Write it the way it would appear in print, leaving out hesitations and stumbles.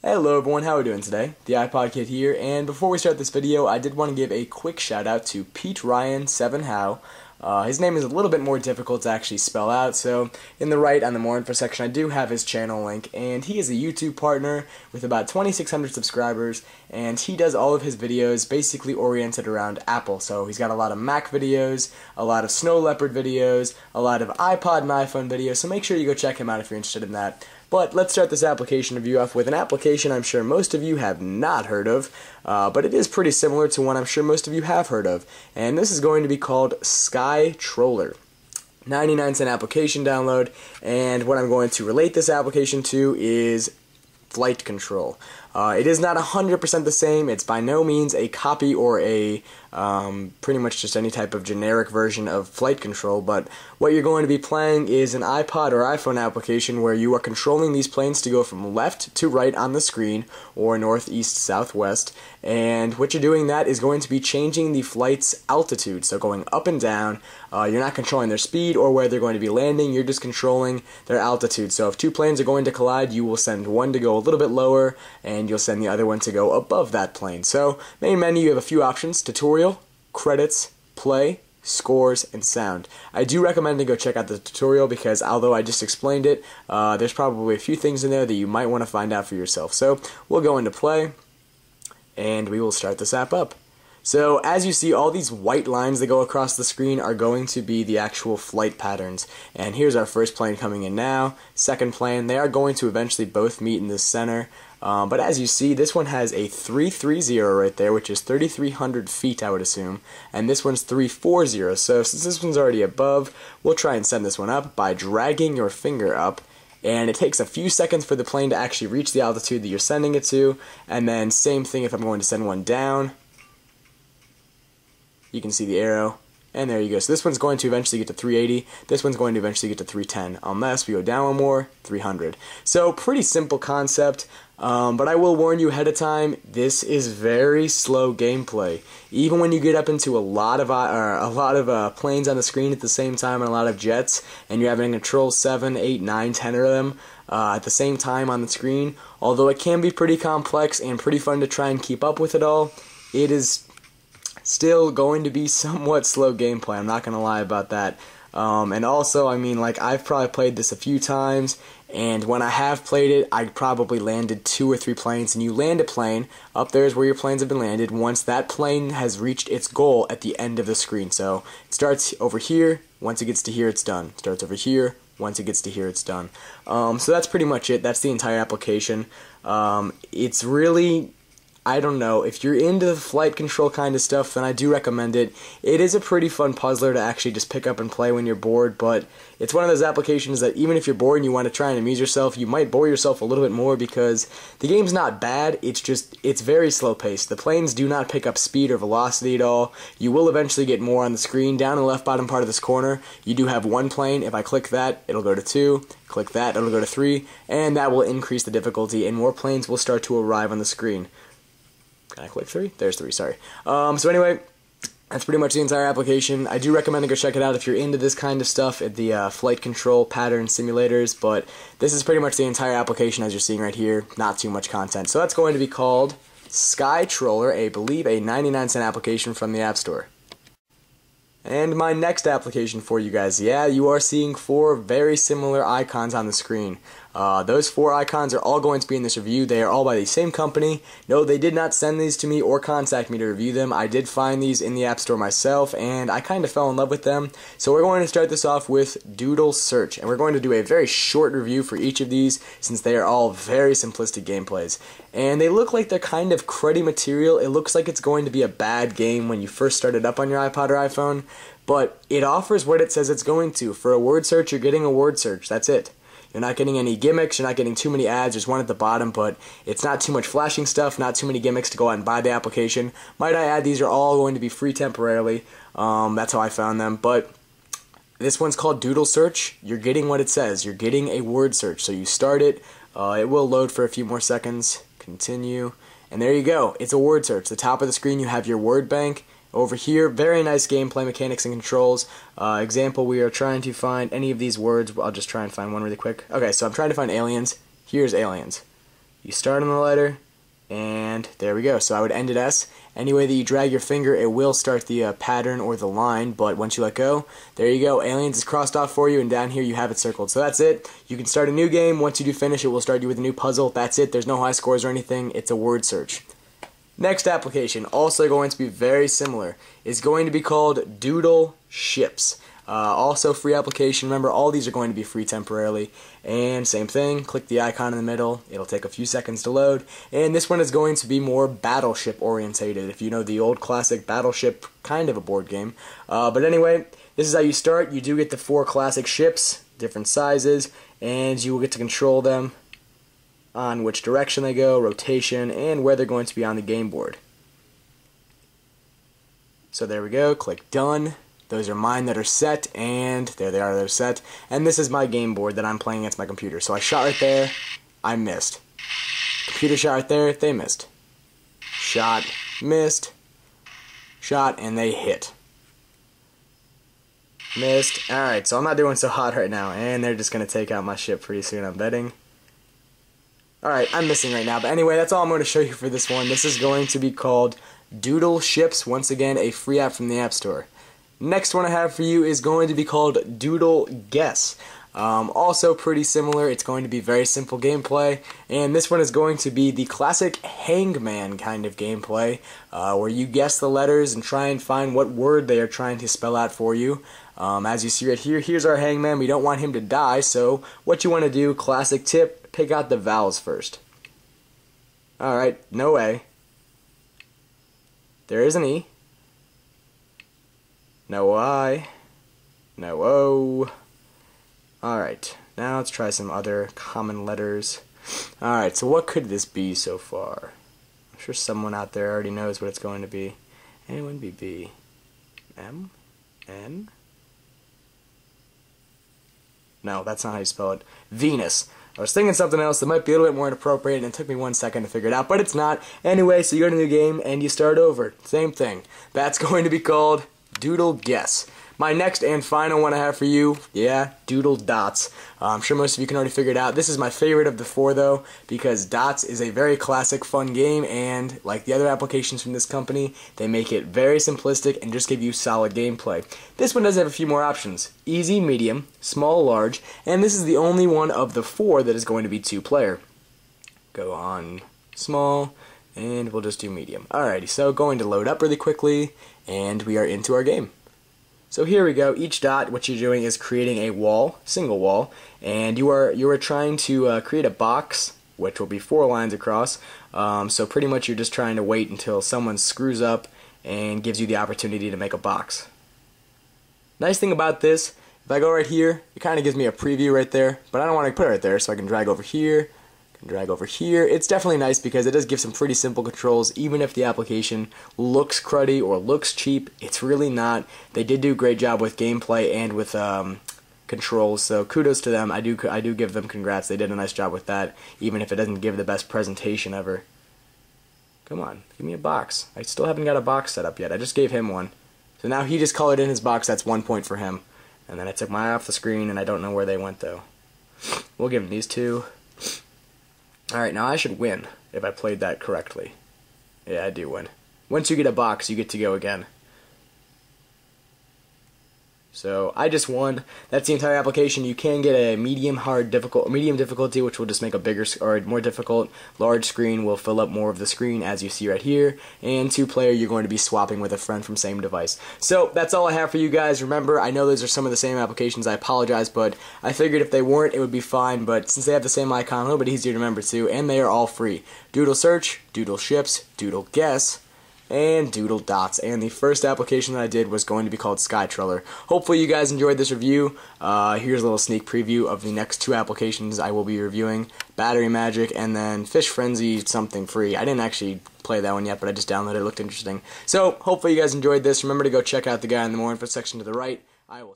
Hello everyone, how are we doing today? TheiPodKid here, and before we start this video, I did want to give a quick shout out to Pete Ryan 7 How. His name is a little bit more difficult to actually spell out, so in the right on the more info section I do have his channel link, and he is a YouTube partner with about 2,600 subscribers, and he does all of his videos basically oriented around Apple. So he's got a lot of Mac videos, a lot of Snow Leopard videos, a lot of iPod and iPhone videos, so make sure you go check him out if you're interested in that. But let's start this application review off with an application I'm sure most of you have not heard of, but it is pretty similar to one I'm sure most of you have heard of, and this is going to be called SkyTroller. 99-cent application download, and what I'm going to relate this application to is flight control. It is not 100% the same. It's by no means a copy or a pretty much just any type of generic version of flight control, but what you're going to be playing is an iPod or iPhone application where you are controlling these planes to go from left to right on the screen, or north, east, south, west, and what you're doing that is going to be changing the flight's altitude, so going up and down. You're not controlling their speed or where they're going to be landing, you're just controlling their altitude. So if two planes are going to collide, you will send one to go a little bit lower, and you'll send the other one to go above that plane. So, main menu, you have a few options: tutorial, credits, play, scores, and sound. I do recommend to go check out the tutorial because although I just explained it, there's probably a few things in there that you might want to find out for yourself. So, we'll go into play, and we will start this app up. So as you see, all these white lines that go across the screen are going to be the actual flight patterns. And here's our first plane coming in now, second plane. They are going to eventually both meet in the center. But as you see, this one has a 330 right there, which is 3,300 feet, I would assume. And this one's 340. So since this one's already above, we'll try and send this one up by dragging your finger up. And it takes a few seconds for the plane to actually reach the altitude that you're sending it to. And then same thing if I'm going to send one down. You can see the arrow, and there you go. So this one's going to eventually get to 380, this one's going to eventually get to 310, unless we go down one more, 300. So pretty simple concept, but I will warn you ahead of time, this is very slow gameplay. Even when you get up into a lot of planes on the screen at the same time and a lot of jets, and you're having to control 7, 8, 9, 10 of them at the same time on the screen, although it can be pretty complex and pretty fun to try and keep up with it all, it is still going to be somewhat slow gameplay. I'm not going to lie about that. And also, I mean, like, I've probably played this a few times, and when I have played it, I probably landed 2 or 3 planes, and you land a plane, up there is where your planes have been landed, once that plane has reached its goal at the end of the screen. So, it starts over here, once it gets to here, it's done. It starts over here, once it gets to here, it's done. So that's pretty much it. That's the entire application. It's really, I don't know, if you're into the flight control kind of stuff, then I do recommend it. It is a pretty fun puzzler to actually just pick up and play when you're bored, but it's one of those applications that even if you're bored and you want to try and amuse yourself, you might bore yourself a little bit more because the game's not bad, it's very slow paced. The planes do not pick up speed or velocity at all. You will eventually get more on the screen. Down in the left bottom part of this corner, you do have one plane. If I click that, it'll go to 2. Click that, it'll go to 3, and that will increase the difficulty, and more planes will start to arrive on the screen. Can I click 3? There's 3, sorry. So anyway, that's pretty much the entire application. I do recommend to go check it out if you're into this kind of stuff at the flight control pattern simulators, but this is pretty much the entire application as you're seeing right here. Not too much content. So that's going to be called SkyTroller, I believe a 99-cent application from the App Store. And my next application for you guys, yeah, you are seeing 4 very similar icons on the screen. Those 4 icons are all going to be in this review. They are all by the same company. No, they did not send these to me or contact me to review them. I did find these in the App Store myself, and I kind of fell in love with them. So we're going to start this off with Doodle Search, and we're going to do a very short review for each of these since they are all very simplistic gameplays. And they look like they're kind of cruddy material. It looks like it's going to be a bad game when you first start it up on your iPod or iPhone, but it offers what it says it's going to. For a word search, you're getting a word search. That's it. You're not getting any gimmicks, you're not getting too many ads, there's one at the bottom, but it's not too much flashing stuff, not too many gimmicks to go out and buy the application. Might I add, these are all going to be free temporarily. That's how I found them, but this one's called Doodle Search. You're getting what it says. You're getting a word search. So you start it, it will load for a few more seconds, continue, and there you go. It's a word search. The top of the screen you have your word bank. Over here, very nice gameplay mechanics and controls. Example, we are trying to find any of these words. I'll just try and find one really quick. Okay, so I'm trying to find aliens. Here's aliens. you start on the letter, and there we go. So I would end at S. Any way that you drag your finger, it will start the pattern or the line, but once you let go, there you go. Aliens is crossed off for you, and down here you have it circled. So that's it. You can start a new game. Once you do finish, it will start you with a new puzzle. That's it. There's no high scores or anything. It's a word search. Next application, also going to be very similar, is going to be called Doodle Ships. Also free application. Remember, all these are going to be free temporarily. And same thing, click the icon in the middle. It'll take a few seconds to load. And this one is going to be more battleship orientated. If you know the old classic Battleship, kind of a board game. But anyway, this is how you start. You do get the 4 classic ships, different sizes, and you will get to control them on which direction they go, rotation, and where they're going to be on the game board. So there we go, click done. Those are mine that are set, and there they are, they're set. And this is my game board that I'm playing against my computer. So I shot right there, I missed. Computer shot right there, they missed. Shot, missed. Shot, and they hit. Missed. Alright, so I'm not doing so hot right now, and they're just going to take out my ship pretty soon, I'm betting. Alright, I'm missing right now, but anyway, that's all I'm going to show you for this one. This is going to be called Doodle Ships, once again, a free app from the App Store. Next one I have for you is going to be called Doodle Guess. Also pretty similar. It's going to be very simple gameplay, and this one is going to be the classic hangman kind of gameplay, where you guess the letters and try and find what word they are trying to spell out for you. As you see right here, here's our hangman. We don't want him to die, so what you want to do, classic tip, pick out the vowels first. Alright, no A. There is an E. No I. No O. Alright, now let's try some other common letters. Alright, so what could this be so far? I'm sure someone out there already knows what it's going to be. Anyone be B? M? N? No, that's not how you spell it. Venus. I was thinking something else that might be a little bit more inappropriate, and it took me 1 second to figure it out, but it's not. Anyway, so you go to a new game, and you start over. Same thing. That's going to be called Doodle Guess. My next and final one I have for you, yeah, Doodle Dots. I'm sure most of you can already figure it out. This is my favorite of the 4, though, because Dots is a very classic, fun game, and like the other applications from this company, they make it very simplistic and just give you solid gameplay. This one does have a few more options. Easy, medium, small, large, and this is the only one of the 4 that is going to be 2-player. Go on small, and we'll just do medium. Alrighty, so going to load up really quickly, and we are into our game. So here we go. Each dot, what you're doing is creating a wall, single wall, and you are trying to create a box, which will be 4 lines across. So pretty much you're just trying to wait until someone screws up and gives you the opportunity to make a box. Nice thing about this, if I go right here, it kind of gives me a preview right there, but I don't want to put it right there, so I can drag over here. Drag over here. It's definitely nice because it does give some pretty simple controls. Even if the application looks cruddy or looks cheap, it's really not. They did do a great job with gameplay and with controls, so kudos to them. I do give them congrats. They did a nice job with that, even if it doesn't give the best presentation ever. Come on, give me a box. I still haven't got a box set up yet. I just gave him one. So now he just colored in his box. That's 1 point for him. And then I took my eye off the screen, and I don't know where they went, though. We'll give him these 2. Alright, now I should win if I played that correctly. Yeah, I do win. Once you get a box, you get to go again. So I just won. That's the entire application. You can get a medium difficulty, which will just make a bigger or more difficult. Large screen will fill up more of the screen, as you see right here. And 2-player, you're going to be swapping with a friend from same device. So that's all I have for you guys. Remember, I know those are some of the same applications. I apologize, but I figured if they weren't, it would be fine. But since they have the same icon, a little bit easier to remember too, and they are all free. Doodle Search, Doodle Ships, Doodle Guess, and Doodle Dots. And the first application that I did was going to be called SkyTroller. Hopefully you guys enjoyed this review. Here's a little sneak preview of the next 2 applications I will be reviewing. Battery Magic and then Fish Frenzy something free. I didn't actually play that one yet, but I just downloaded it. It looked interesting. So hopefully you guys enjoyed this. Remember to go check out the guy in the more info section to the right. I will